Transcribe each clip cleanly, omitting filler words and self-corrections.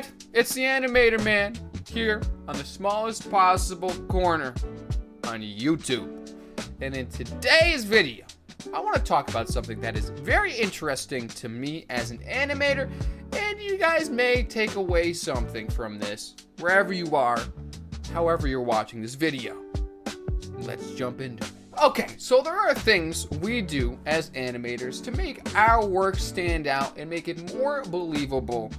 Internet, it's the Animator Man here on the smallest possible corner on YouTube. And in today's video, I want to talk about something that is very interesting to me as an animator, and you guys may take away something from this, wherever you are, however you're watching this video. Let's jump into it. Okay, so there are things we do as animators to make our work stand out and make it more believable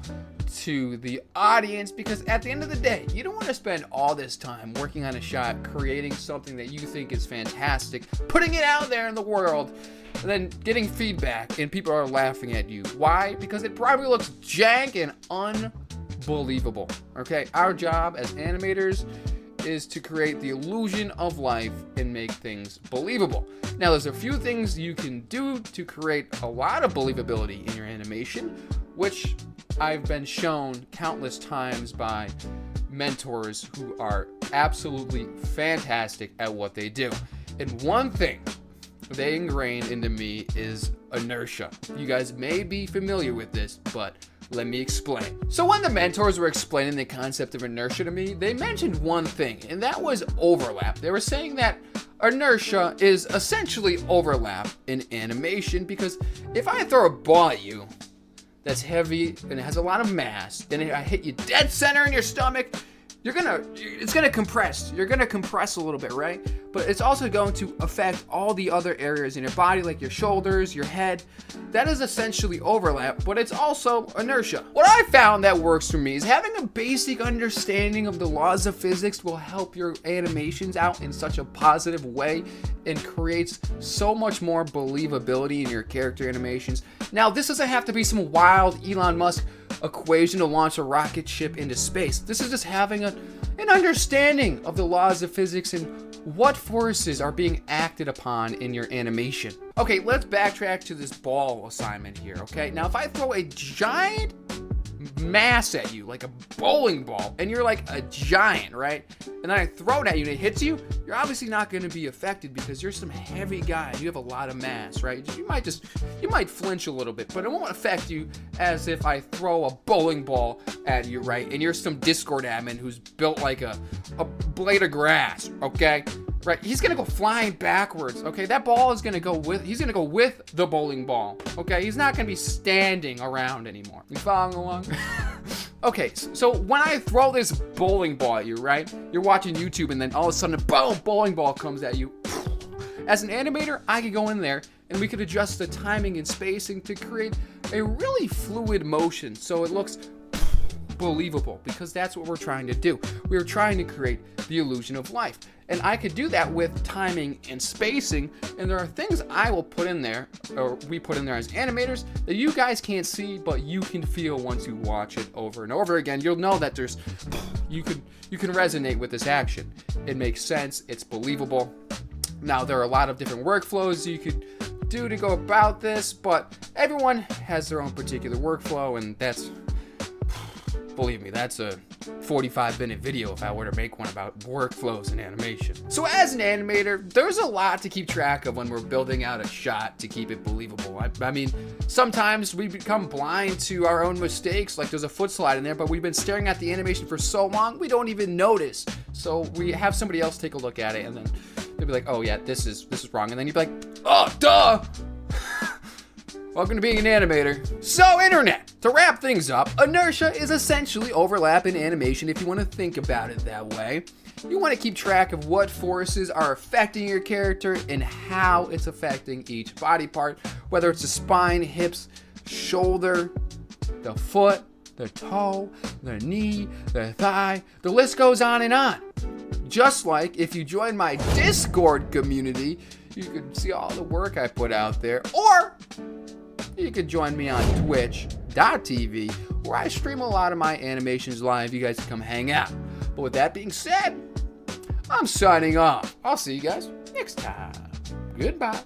to the audience, because at the end of the day, you don't want to spend all this time working on a shot, creating something that you think is fantastic, putting it out there in the world, and then getting feedback and people are laughing at you. Why? Because it probably looks jank and unbelievable. Okay, our job as animators is to create the illusion of life and make things believable. Now, there's a few things you can do to create a lot of believability in your animation, which I've been shown countless times by mentors who are absolutely fantastic at what they do. And one thing they ingrained into me is inertia. You guys may be familiar with this, but let me explain. So when the mentors were explaining the concept of inertia to me, they mentioned one thing, and that was overlap. They were saying that inertia is essentially overlap in animation, because if I throw a ball at you that's heavy and it has a lot of mass, and I hit you dead center in your stomach, it's gonna compress. You're gonna compress a little bit, right? But it's also going to affect all the other areas in your body, like your shoulders, your head. That is essentially overlap, but it's also inertia. What I found that works for me is having a basic understanding of the laws of physics will help your animations out in such a positive way and creates so much more believability in your character animations. Now, this doesn't have to be some wild Elon Musk equation to launch a rocket ship into space. This is just having an understanding of the laws of physics and what forces are being acted upon in your animation. Okay, let's backtrack to this ball assignment here, okay? Now, if I throw a giant mass at you, like a bowling ball, and you're like a giant, right? And then I throw it at you and it hits you, you're obviously not going to be affected because you're some heavy guy and you have a lot of mass, right? You might flinch a little bit, but it won't affect you as if I throw a bowling ball at you, right? And you're some Discord admin who's built like a blade of grass, okay? Right, he's gonna go flying backwards, okay? That ball is gonna go with the bowling ball, okay? He's not gonna be standing around anymore. You following along? Okay, so when I throw this bowling ball at you, right? You're watching YouTube and then all of a sudden, boom, bowling ball comes at you. As an animator, I could go in there and we could adjust the timing and spacing to create a really fluid motion so it looks believable, because that's what we're trying to do. We're trying to create the illusion of life. And I could do that with timing and spacing, and there are things I will put in there, or we put in there as animators, that you guys can't see, but you can feel once you watch it over and over again. You'll know that you can resonate with this action. It makes sense, it's believable. Now, there are a lot of different workflows you could do to go about this, but everyone has their own particular workflow, and believe me, that's a 45-minute video if I were to make one about workflows and animation. So as an animator, there's a lot to keep track of when we're building out a shot to keep it believable. I mean, sometimes we become blind to our own mistakes, like there's a foot slide in there, but we've been staring at the animation for so long, we don't even notice. So we have somebody else take a look at it, and then they'll be like, oh yeah, this is wrong. And then you'd be like, oh, duh! Welcome to being an animator. So, internet, to wrap things up, inertia is essentially overlap in animation if you want to think about it that way. You want to keep track of what forces are affecting your character and how it's affecting each body part, whether it's the spine, hips, shoulder, the foot, the toe, the knee, the thigh, the list goes on and on. Just like if you join my Discord community, you can see all the work I put out there, or you could join me on twitch.tv, where I stream a lot of my animations live. You guys can come hang out. But with that being said, I'm signing off. I'll see you guys next time. Goodbye.